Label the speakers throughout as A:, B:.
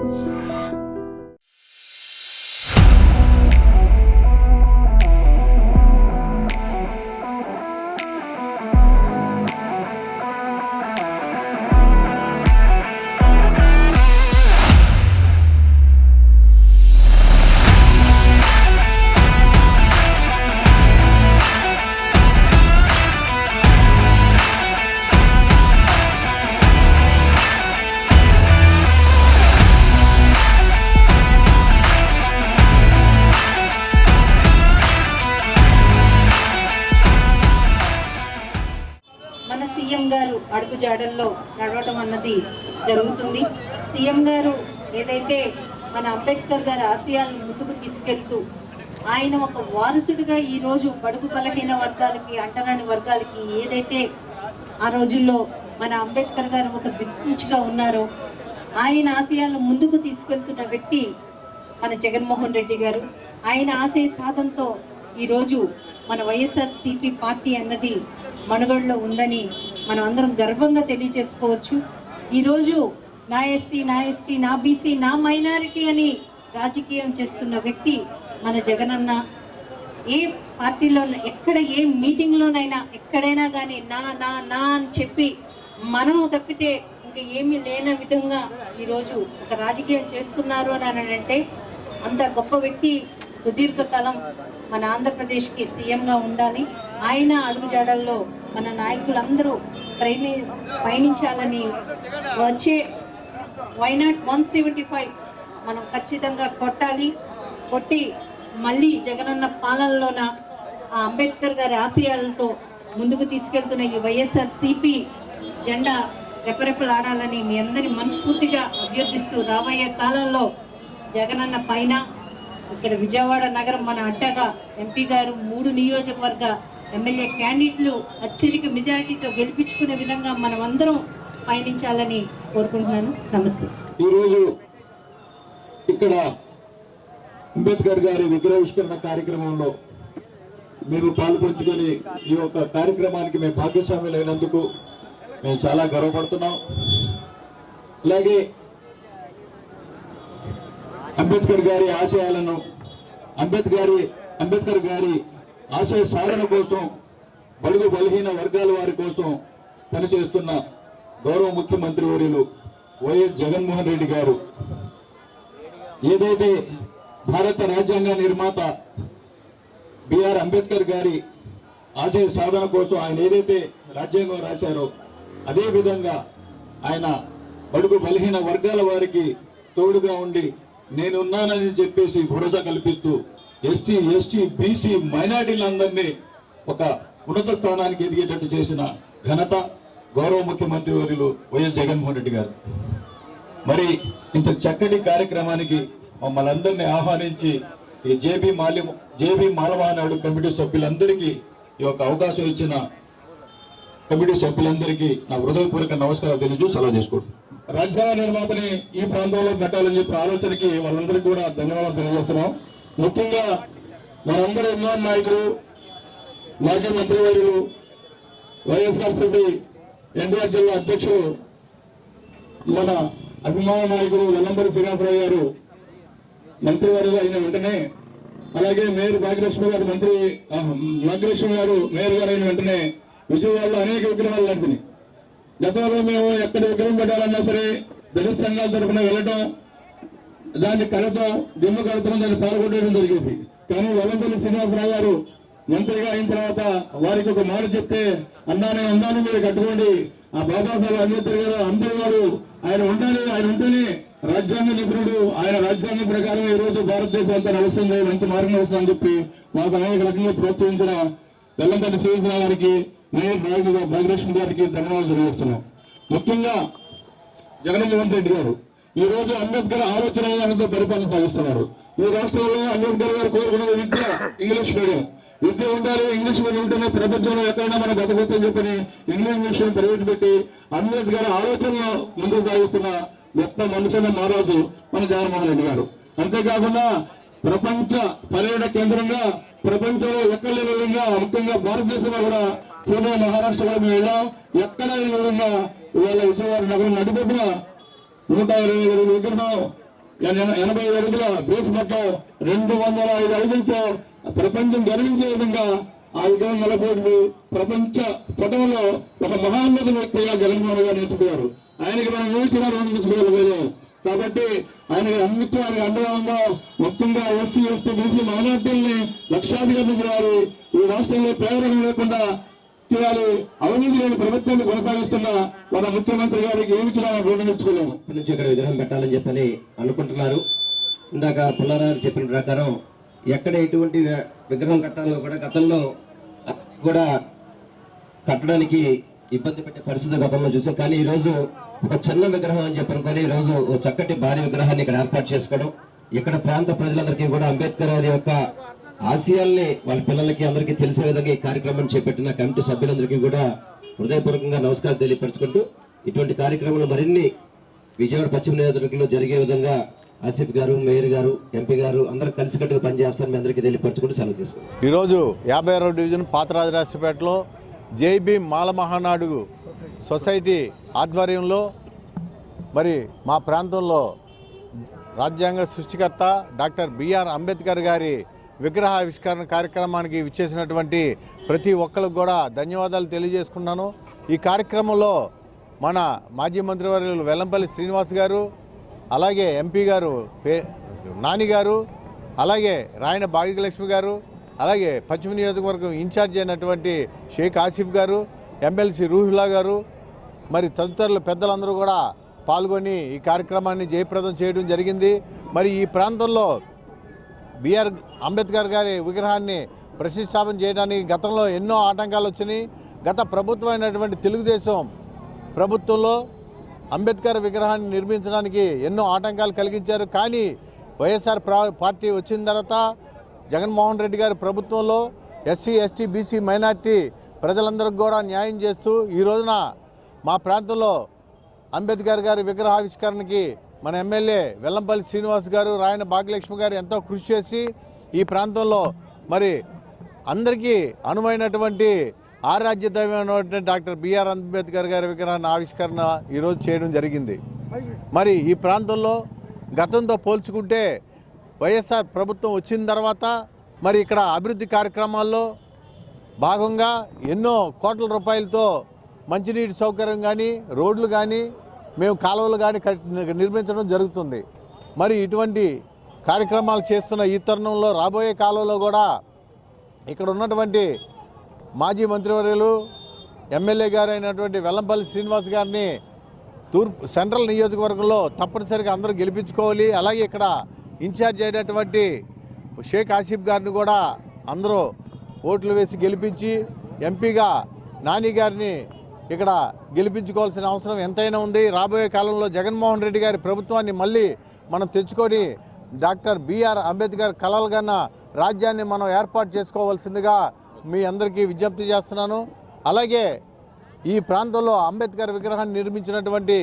A: మన సీఎం గారు అడుగుజాడల్లో నడవటం అన్నది జరుగుతుంది. సీఎం గారు ఏదైతే మన అంబేద్కర్ గారి ఆశయాలను ముందుకు తీసుకెళ్తూ ఆయన ఒక వారసుడిగా ఈరోజు బడుగు బలహీన వర్గాలకి, అంటరాని వర్గాలకి ఏదైతే ఆ రోజుల్లో మన అంబేద్కర్ గారు ఒక దిక్సూచిగా ఉన్నారో ఆయన ఆశయాలను ముందుకు తీసుకెళ్తున్న వ్యక్తి మన జగన్మోహన్ రెడ్డి గారు. ఆయన ఆశయ సాధనతో ఈరోజు మన వైఎస్ఆర్సీపీ పార్టీ అన్నది మనుగడలో ఉందని మనం అందరం గర్వంగా తెలియజేసుకోవచ్చు. ఈరోజు నా ఎస్సీ, నా ఎస్టీ, నా బీసీ, నా మైనారిటీ అని రాజకీయం చేస్తున్న వ్యక్తి మన జగనన్న. ఏ పార్టీలో, ఎక్కడ ఏ మీటింగ్లోనైనా ఎక్కడైనా కానీ నా నా నా అని చెప్పి మనం తప్పితే ఇంకా ఏమీ లేని విధంగా ఈరోజు ఒక రాజకీయం చేస్తున్నారు అని అంటే అంత గొప్ప వ్యక్తి సుదీర్ఘకాలం మన ఆంధ్రప్రదేశ్కి సీఎంగా ఉండాలి. ఆయన అడుగుజాడల్లో మన నాయకులందరూ పయనించాలని వచ్చే వైనాట్ 175 మనం ఖచ్చితంగా కొట్టి మళ్ళీ జగనన్న పాలనలోన ఆ అంబేద్కర్ గారి ఆశయాలతో ముందుకు తీసుకెళ్తున్న ఈ వైఎస్ఆర్సీపీ జెండా రెపరెపలాడాలని మీ అందరి మనస్ఫూర్తిగా అభ్యర్థిస్తూ రాబోయే కాలంలో జగనన్న పైన ఇక్కడ విజయవాడ నగరం మన అడ్డగా ఎంపీ గారు 3 నియోజకవర్గ ఎమ్మెల్యే క్యాండిడేట్లు అత్యధిక మెజారిటీతో గెలిపించుకునే విధంగా మనం అందరం పయనించాలని కోరుకుంటున్నాను. నమస్తే.
B: ఈరోజు ఇక్కడ అంబేద్కర్ గారి విగ్రహావిష్కరణ కార్యక్రమంలో మీరు పాల్పంచుకొని ఈ యొక్క కార్యక్రమానికి మేము భాగస్వాములైనందుకు మేము చాలా గర్వపడుతున్నాం. అలాగే అంబేద్కర్ గారి ఆశయాలను, అంబేద్కర్ గారి ఆశయ సాధన కోసం, బడుగు బలహీన వర్గాల వారి కోసం పనిచేస్తున్న గౌరవ ముఖ్యమంత్రి వర్యులు వైఎస్ జగన్మోహన్ రెడ్డి గారు ఏదైతే భారత రాజ్యాంగ నిర్మాత బిఆర్ అంబేద్కర్ గారి ఆశయ సాధన కోసం ఆయన ఏదైతే రాజ్యాంగం రాశారో అదే విధంగా ఆయన బడుగు బలహీన వర్గాల వారికి తోడుగా ఉండి నేనున్నానని చెప్పేసి భరోసా కల్పిస్తూ ఎస్సీ, ఎస్టీ, బీసీ మైనార్టీలందరినీ ఒక ఉన్నత స్థానానికి ఎదిగేటట్టు చేసిన ఘనత గౌరవ ముఖ్యమంత్రి వర్యులు వైఎస్ జగన్మోహన్ రెడ్డి గారు. మరి ఇంత చక్కటి కార్యక్రమానికి మమ్మల్ని అందరినీ ఆహ్వానించి ఈ జేబీ మాలవానాడు కమిటీ సభ్యులందరికీ ఈ యొక్క అవకాశం ఇచ్చిన కమిటీ సభ్యులందరికీ నా హృదయపూర్వక నమస్కారాలు తెలియజేస్తూ సెలవు చేసుకుంటున్నాను.
C: రాజ్యాంగ నిర్మాతని ఈ ప్రాంతంలో పెట్టాలని చెప్పి ఆలోచనకి వాళ్ళందరికీ కూడా ధన్యవాదాలు తెలియజేస్తున్నాం. ముఖ్యంగా మనందరూ అభిమాన నాయకులు, మాజీ మంత్రివర్యులు, వైఎస్ఆర్సీపీ ఎన్టీఆర్ జిల్లా అధ్యక్షులు, మన అభిమాన నాయకులు వెల్లంపల్లి శ్రీనివాసరావు గారు మంత్రివర్యులు అయిన వెంటనే, అలాగే మేయర్ భాగ్యలక్ష్మి గారు భాగ్యలక్ష్మి గారు మేయర్ గారు అయిన వెంటనే విజయవాడలో అనేక విగ్రహాలు నడిచినాయి. గతంలో మేము ఎక్కడ విగ్రహం పెట్టాలన్నా సరే దళిత సంఘాల తరఫున వెళ్ళటం, దాన్ని కడతాం, దిమ్మ కడతాం, దాన్ని పాల్గొట్టడం జరిగేది. కానీ వెల్లంపల్లి శ్రీనివాసరావు గారు మంత్రిగా అయిన తర్వాత వారికి ఒక మాట చెప్తే అన్నాన్ని మీరు కట్టుకోండి, ఆ బాబాసాహెబ్ అంబేద్కర్ గారు అందరూ వారు ఆయన ఉండాలి, ఆయన ఉంటేనే రాజ్యాంగ నిపుణుడు, ఆయన రాజ్యాంగం ప్రకారం ఈ రోజు భారతదేశం అంతా నడుస్తుంది, మంచి మార్గం నడుస్తుందని చెప్పి మాకు అనేక రకంగా ప్రోత్సహించిన వెల్లంపల్లి శ్రీనివాసరావు గారికి, మేయర్ భాగ్యలక్ష్మి గారికి ధన్యవాదాలు తెలియజేస్తున్నాం. ముఖ్యంగా జగన్మోహన్ రెడ్డి గారు ఈ రోజు అంబేద్కర్ ఆలోచన విధానంతో పరిపాలన సాగిస్తున్నారు. ఈ రాష్ట్రంలో అంబేద్కర్ గారు కోరుకున్నది విద్య, ఇంగ్లీష్ మీడియం. విద్య ఉండాలి, ఇంగ్లీష్ మీడియం ఉంటేనే ప్రపంచంలో ఎక్కడైనా మనం బతకొచ్చని చెప్పని ఇంగ్లీష్ మీడియం ప్రవేశపెట్టి అంబేద్కర్ ఆలోచనలో ముందుకు సాగిస్తున్న గొప్ప మనుషుల మహారాజు మన జగన్మోహన్ రెడ్డి గారు. అంతేకాకుండా ప్రపంచ పర్యాటక కేంద్రంగా ప్రపంచంలో ఎక్కడ లేని విధంగా, ముఖ్యంగా భారతదేశంలో కూడా పూణే, మహారాష్ట్రలో మేము వెళ్ళాం. ఎక్కడ లేని విధంగా ఇవాళ విజయవాడ నగరం నడిపొద్దున 127 విగ్రహం 80 అడుగుల బేస్ మొత్తం 205 అడుగులతో ప్రపంచం గర్వించే విధంగా ఆ విగ్రహం నెలకొంది. ప్రపంచ పటంలో ఒక మహాన్నత వ్యక్తిగా జగన్మోహన్ గారు నిలిచిపోయారు. ఆయనకి మనం నిలిచిన నిలిచిపోయలేదు. కాబట్టి ఆయనకి అన్నిటికీ అండగా ఉందాం. ముఖ్యంగా ఎస్సీ ఎస్టీ బీసీ మైనార్టీల్ని లక్షాధికారులు చేయాలి. ఈ రాష్ట్రంలో పేదరికం లేకుండా చేయాలి. అవినీతి లేని ప్రభుత్వాన్ని కొనసాగిస్తున్న మన ముఖ్యమంత్రి గారికి ఏమి చేయాలని రుణమించుకోలేము.
D: నుంచి ఇక్కడ విగ్రహం పెట్టాలని చెప్పని అనుకుంటున్నారు. ఇందాక పుల్లారావు చెప్పిన ప్రకారం ఎక్కడ ఎటువంటి విగ్రహం కట్టాలో కూడా గతంలో కూడా కట్టడానికి ఇబ్బంది పెట్టే పరిస్థితి గతంలో చూసాం. కానీ ఈ రోజు ఒక చిన్న విగ్రహం అని చెప్పనుకొని ఈ రోజు ఒక చక్కటి భారీ విగ్రహాన్ని ఇక్కడ ఏర్పాటు చేసుకోవడం, ఇక్కడ ప్రాంత ప్రజలందరికీ కూడా అంబేద్కర్ గారి యొక్క ఆశయాల్ని వాళ్ళ పిల్లలకి అందరికీ తెలిసే విధంగా ఈ కార్యక్రమం చేపట్టిన కమిటీ సభ్యులందరికీ కూడా హృదయపూర్వకంగా నమస్కారం తెలియపరుచుకుంటూ ఇటువంటి కార్యక్రమాలు మరిన్ని విజయవాడ పశ్చిమ నియోజకవర్గంలో జరిగే విధంగా ఆసిఫ్ గారు, మేయర్ గారు, ఎంపీ గారు అందరూ కలిసికట్టుగా పనిచేస్తారని మీ అందరికీ తెలియపరచుకుంటూ సెలవు తీసుకుంటాం.
E: ఈరోజు 56వ డివిజన్ పాతరాజరాజపేటలో జైబీ మాల మహానాడు సొసైటీ ఆధ్వర్యంలో మరి మా ప్రాంతంలో రాజ్యాంగ సృష్టికర్త డాక్టర్ బిఆర్ అంబేద్కర్ గారి విగ్రహావిష్కరణ కార్యక్రమానికి విచ్చేసినటువంటి ప్రతి ఒక్కరికి కూడా ధన్యవాదాలు తెలియజేసుకున్నాను. ఈ కార్యక్రమంలో మన మాజీ మంత్రివర్యులు వెల్లంపల్లి శ్రీనివాస్ గారు, అలాగే ఎంపీ గారు నాని గారు, అలాగే రాయన భాగ్యలక్ష్మి గారు, అలాగే పశ్చిమ నియోజకవర్గం ఇన్ఛార్జ్ అయినటువంటి షేక్ ఆసిఫ్ గారు, ఎమ్మెల్సీ రూహుల్లా గారు, మరి తదితరులు పెద్దలందరూ కూడా పాల్గొని ఈ కార్యక్రమాన్ని జయప్రదం చేయడం జరిగింది. మరి ఈ ప్రాంతంలో బిఆర్ అంబేద్కర్ గారి విగ్రహాన్ని ప్రతిష్టాపన చేయడానికి గతంలో ఎన్నో ఆటంకాలు వచ్చినాయి. గత ప్రభుత్వం అయినటువంటి తెలుగుదేశం ప్రభుత్వంలో అంబేద్కర్ విగ్రహాన్ని నిర్మించడానికి ఎన్నో ఆటంకాలు కలిగించారు. కానీ వైఎస్ఆర్ పార్టీ వచ్చిన తర్వాత జగన్మోహన్ రెడ్డి గారి ప్రభుత్వంలో ఎస్సీ ఎస్టీ బీసీ మైనార్టీ ప్రజలందరికీ కూడా న్యాయం చేస్తూ ఈ రోజున మా ప్రాంతంలో అంబేద్కర్ గారి విగ్రహావిష్కరణకి మన ఎమ్మెల్యే వెల్లంపల్లి శ్రీనివాస్ గారు, రాయన భాగ్యలక్ష్మి గారు ఎంతో కృషి చేసి ఈ ప్రాంతంలో మరి అందరికీ అనువైనటువంటి ఆరాధ్య దైవమైనటువంటి డాక్టర్ బిఆర్ అంబేద్కర్ గారి విగ్రహాన్ని ఆవిష్కరణ ఈరోజు చేయడం జరిగింది. మరి ఈ ప్రాంతంలో గతంతో పోల్చుకుంటే వైఎస్ఆర్ ప్రభుత్వం వచ్చిన తర్వాత మరి ఇక్కడ అభివృద్ధి కార్యక్రమాల్లో భాగంగా ఎన్నో కోట్ల రూపాయలతో మంచినీటి సౌకర్యం కానీ, రోడ్లు కానీ, మేము కాలువలు కానీ నిర్మించడం జరుగుతుంది. మరి ఇటువంటి కార్యక్రమాలు చేస్తున్న ఈ తరుణంలో రాబోయే కాలంలో కూడా ఇక్కడ ఉన్నటువంటి మాజీ మంత్రివర్యులు ఎమ్మెల్యే గారు అయినటువంటి వెల్లంపల్లి శ్రీనివాస్ గారిని తూర్పు సెంట్రల్ నియోజకవర్గంలో తప్పనిసరిగా అందరూ గెలిపించుకోవాలి. అలాగే ఇక్కడ ఇన్ఛార్జ్ అయినటువంటి షేక్ ఆసిఫ్ గారిని కూడా అందరూ ఓట్లు వేసి గెలిపించి ఎంపీగా నాని గారిని ఇక్కడ గెలిపించుకోవాల్సిన అవసరం ఎంతైనా ఉంది. రాబోయే కాలంలో జగన్మోహన్ రెడ్డి గారి ప్రభుత్వాన్ని మళ్ళీ మనం తెచ్చుకొని డాక్టర్ బిఆర్ అంబేద్కర్ కలలుగన్న రాజ్యాన్ని మనం ఏర్పాటు చేసుకోవాల్సిందిగా మీ అందరికీ విజ్ఞప్తి చేస్తున్నాను. అలాగే ఈ ప్రాంతంలో అంబేద్కర్ విగ్రహాన్ని నిర్మించినటువంటి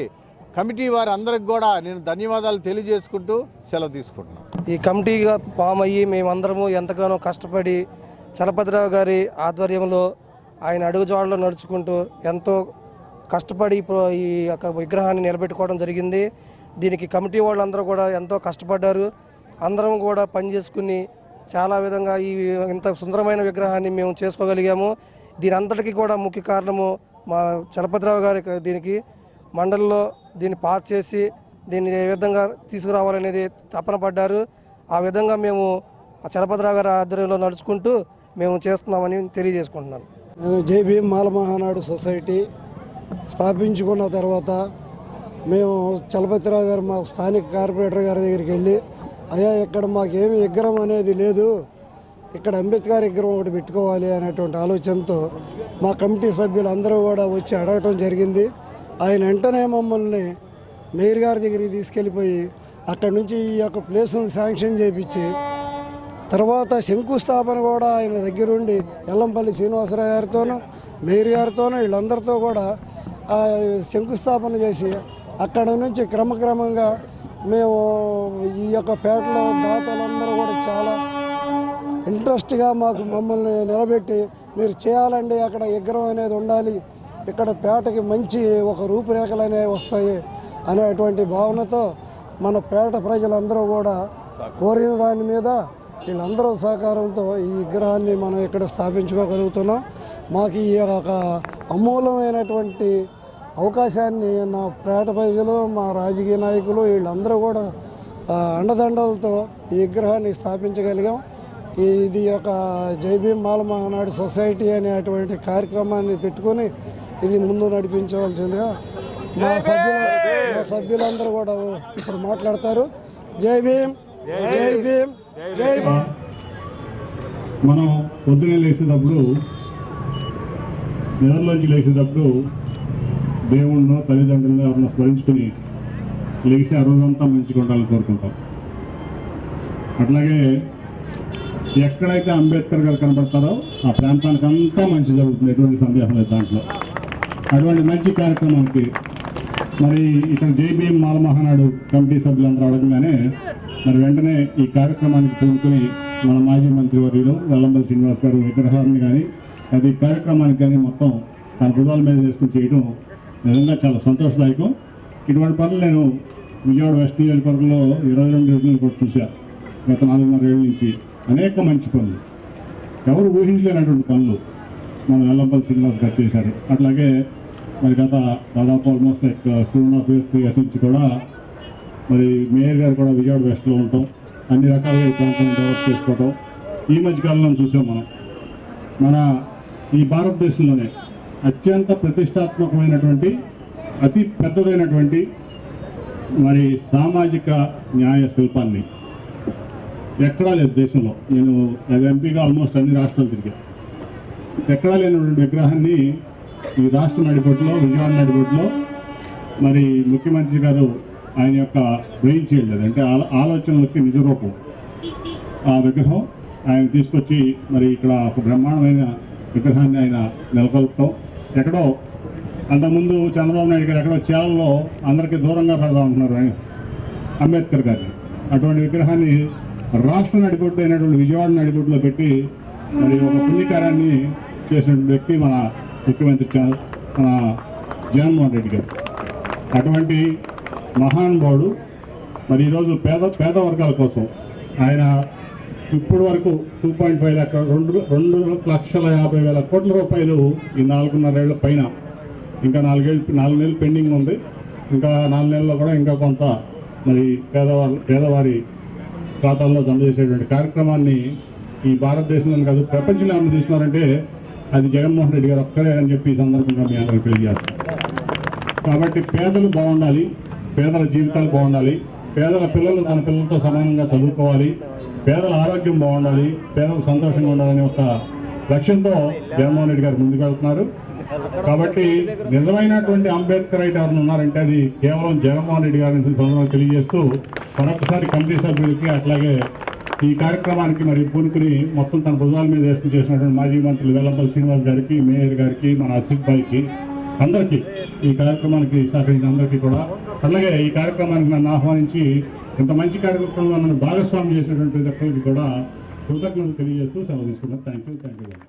E: కమిటీ వారి అందరికి కూడా నేను ధన్యవాదాలు తెలియజేసుకుంటూ సెలవు తీసుకుంటున్నాను.
F: ఈ కమిటీగా ఫామ్ అయ్యి మేమందరము ఎంతగానో కష్టపడి చలపతిరావు గారి ఆధ్వర్యంలో ఆయన అడుగుజాడలో నడుచుకుంటూ ఎంతో కష్టపడి ఈ యొక్క విగ్రహాన్ని నిలబెట్టుకోవడం జరిగింది. దీనికి కమిటీ వాళ్ళందరూ కూడా ఎంతో కష్టపడ్డారు. అందరం కూడా పనిచేసుకుని చాలా విధంగా ఈ ఇంత సుందరమైన విగ్రహాన్ని మేము చేసుకోగలిగాము. దీని అంతటికీ కూడా ముఖ్య కారణము మా చలపతిరావు గారి దీనికి మండలిలో దీన్ని పాస్ చేసి దీన్ని ఏ విధంగా తీసుకురావాలనేది తపన పడ్డారు. ఆ విధంగా మేము ఆ చలపతిరావు గారి ఆధ్వర్యంలో నడుచుకుంటూ మేము చేస్తున్నామని తెలియజేసుకుంటున్నాను.
G: నేను జైబీ మాల మహానాడు సొసైటీ స్థాపించుకున్న తర్వాత మేము చలపతిరావు గారు మా స్థానిక కార్పొరేటర్ గారి దగ్గరికి వెళ్ళి, అయ్యా ఇక్కడ మాకేమి విగ్రహం అనేది లేదు, ఇక్కడ అంబేద్కర్ విగ్రహం ఒకటి పెట్టుకోవాలి అనేటువంటి ఆలోచనతో మా కమిటీ సభ్యులు అందరూ కూడా వచ్చి అడగటం జరిగింది. ఆయన వెంటనే మమ్మల్ని మేయర్ గారి దగ్గరికి తీసుకెళ్ళిపోయి అక్కడి నుంచి ఈ యొక్క ప్లేస్ను శాంక్షన్ చేయించి తర్వాత శంకుస్థాపన కూడా ఆయన దగ్గరుండి వెల్లంపల్లి శ్రీనివాసరావు గారితోనూ మేయర్ గారితోనూ వీళ్ళందరితో కూడా శంకుస్థాపన చేసి అక్కడ నుంచి క్రమక్రమంగా మేము ఈ యొక్క పేటలో దాతలందరూ కూడా చాలా ఇంట్రెస్ట్గా మమ్మల్ని నిలబెట్టి మీరు చేయాలండి, అక్కడ విగ్రహం అనేది ఉండాలి, ఇక్కడ పేటకి మంచి ఒక రూపురేఖలు అనేవి వస్తాయి అనేటువంటి భావనతో మన పేట ప్రజలందరూ కూడా కోరిన దాని మీద వీళ్ళందరూ సహకారంతో ఈ విగ్రహాన్ని మనం ఇక్కడ స్థాపించుకోగలుగుతున్నాం. మాకు ఈ ఒక అమూల్యమైనటువంటి అవకాశాన్ని నా పేట ప్రజలు, మా రాజకీయ నాయకులు వీళ్ళందరూ కూడా అండదండలతో ఈ విగ్రహాన్ని స్థాపించగలిగాం. ఇది ఒక జై భీమ్ మాల మహానాడు సొసైటీ అనేటువంటి కార్యక్రమాన్ని పెట్టుకొని ఇది ముందు నడిపించవలసిందిగా మా సభ్యులందరూ కూడా ఇప్పుడు మాట్లాడతారు. జై భీమ్, జై భీమ్, జై భారత్.
C: మనం పొద్దునే లేచేటప్పుడు, నిద్రలోంచి లేచేటప్పుడు దేవుణ్ణో తల్లిదండ్రులను ఎవరినో స్మరించుకుని లేచి ఆ రోజంతా మంచిగా ఉండాలని కోరుకుంటాం. అట్లాగే ఎక్కడైతే అంబేద్కర్ గారు కనబడతారో ఆ ప్రాంతానికి అంతా మంచి జరుగుతుంది, ఎటువంటి సందేహం లేదు దాంట్లో. అటువంటి మంచి కార్యక్రమానికి మరి ఇక్కడ జై భీమ్ మాల మహానాడు కమిటీ సభ్యులందరూ అడగగానే మరి వెంటనే ఈ కార్యక్రమానికి పూనుకొని మన మాజీ మంత్రివర్యులు వెల్లంపల్లి శ్రీనివాస్ గారు విగ్రహాన్ని కానీ అది కార్యక్రమానికి కానీ మొత్తం తన భుజాల మీద వేసుకుని చేయడం నిజంగా చాలా సంతోషదాయకం. ఇటువంటి పనులు నేను విజయవాడ వెస్ట్ నియోజకవర్గంలో 22 డివిజన్లు కూడా చూశాను గత 4.5 ఏళ్ళ నుంచి. అనేక మంచి పనులు, ఎవరు ఊహించలేనటువంటి పనులు మన వెల్లంపల్లి శ్రీనివాస్ గారు చేశారు. అట్లాగే మరి గత దాదాపు ఆల్మోస్ట్ లైక్ 2.5 years 3 years నుంచి కూడా మరి మేయర్ గారు కూడా విజయవాడ వెస్ట్లో ఉంటాం, అన్ని రకాలుగా ఈ ప్రాంతాన్ని డెవలప్ చేసుకోవటం ఈ మధ్యకాలంలో చూసాం. మన ఈ భారతదేశంలోనే అత్యంత ప్రతిష్టాత్మకమైనటువంటి అతి పెద్దదైనటువంటి మరి సామాజిక న్యాయ శిల్పాన్ని ఎక్కడా లేదు దేశంలో. నేను ఎంపీగా ఆల్మోస్ట్ అన్ని రాష్ట్రాలు తిరిగాను. ఎక్కడా లేనటువంటి విగ్రహాన్ని ఈ రాష్ట్ర నడిబొట్టులో, విజయవాడ నడిబొట్టులో మరి ముఖ్యమంత్రి గారు ఆయన యొక్క బ్రెయిన్ చైల్డ్, అంటే ఆలోచనలకి నిజరూపం ఆ విగ్రహం ఆయన తీసుకొచ్చి మరి ఇక్కడ ఒక బ్రహ్మాండమైన విగ్రహాన్ని ఆయన నెలకొల్పటం. ఎక్కడో అంతకుముందు చంద్రబాబు నాయుడు గారు ఎక్కడో చేలలో అందరికీ దూరంగా పెడదాం అంటున్నారు ఆయన అంబేద్కర్ గారిని. అటువంటి విగ్రహాన్ని రాష్ట్ర నడిబొట్టు అయినటువంటి విజయవాడ నడిబొట్టులో పెట్టి మరి ఒక పుణ్యకార్యాన్ని చేసినటువంటి వ్యక్తి మన ముఖ్యమంత్రి మన జగన్మోహన్ రెడ్డి గారు. అటువంటి మహానుభావుడు మరి ఈరోజు పేద వర్గాల కోసం ఆయన ఇప్పటి వరకు 2.5 లక్ష 2,50,000 కోట్ల రూపాయలు ఈ 4.5 ఏళ్ల పైన, ఇంకా 4 నెలలు పెండింగ్ ఉంది. ఇంకా 4 నెలల్లో కూడా ఇంకా కొంత మరి పేదవారి ఖాతాల్లో జమ చేసేటువంటి కార్యక్రమాన్ని ఈ భారతదేశంలో కాదు ప్రపంచంలో ఏమైనా తీసుకున్నారంటే అది జగన్మోహన్ రెడ్డి గారు ఒక్కరే అని చెప్పి ఈ సందర్భంగా మీ అందరికీ తెలియజేస్తాం. కాబట్టి పేదలు బాగుండాలి, పేదల జీవితాలు బాగుండాలి, పేదల పిల్లలు తన పిల్లలతో సమానంగా చదువుకోవాలి, పేదల ఆరోగ్యం బాగుండాలి, పేదలు సంతోషంగా ఉండాలనే ఒక లక్ష్యంతో జగన్మోహన్ రెడ్డి గారు ముందుకు వెళ్తున్నారు. కాబట్టి నిజమైనటువంటి అంబేద్కర్ అయితే ఎవరైనా ఉన్నారంటే అది కేవలం జగన్మోహన్ రెడ్డి గారిని సందర్భంగా తెలియజేస్తూ మరొకసారి కమిటీ సభ్యులకి అట్లాగే ఈ కార్యక్రమానికి మరి పూనుకుని మొత్తం తన భుజాల మీద వేసుకుని చేసినటువంటి మాజీ మంత్రులు వెల్లంపల్లి శ్రీనివాస్ గారికి, మేయర్ గారికి, మన ఆసిఫ్ భాయ్కి అందరికీ ఈ కార్యక్రమానికి సహకరించిన అందరికీ కూడా, అలాగే ఈ కార్యక్రమానికి నన్ను ఆహ్వానించి ఇంత మంచి కార్యక్రమంలో నన్ను భాగస్వామ్యం చేసినటువంటి ఒక్కరికి కూడా కృతజ్ఞతలు తెలియజేస్తూ సెలవు తీసుకున్నాను. Thank you.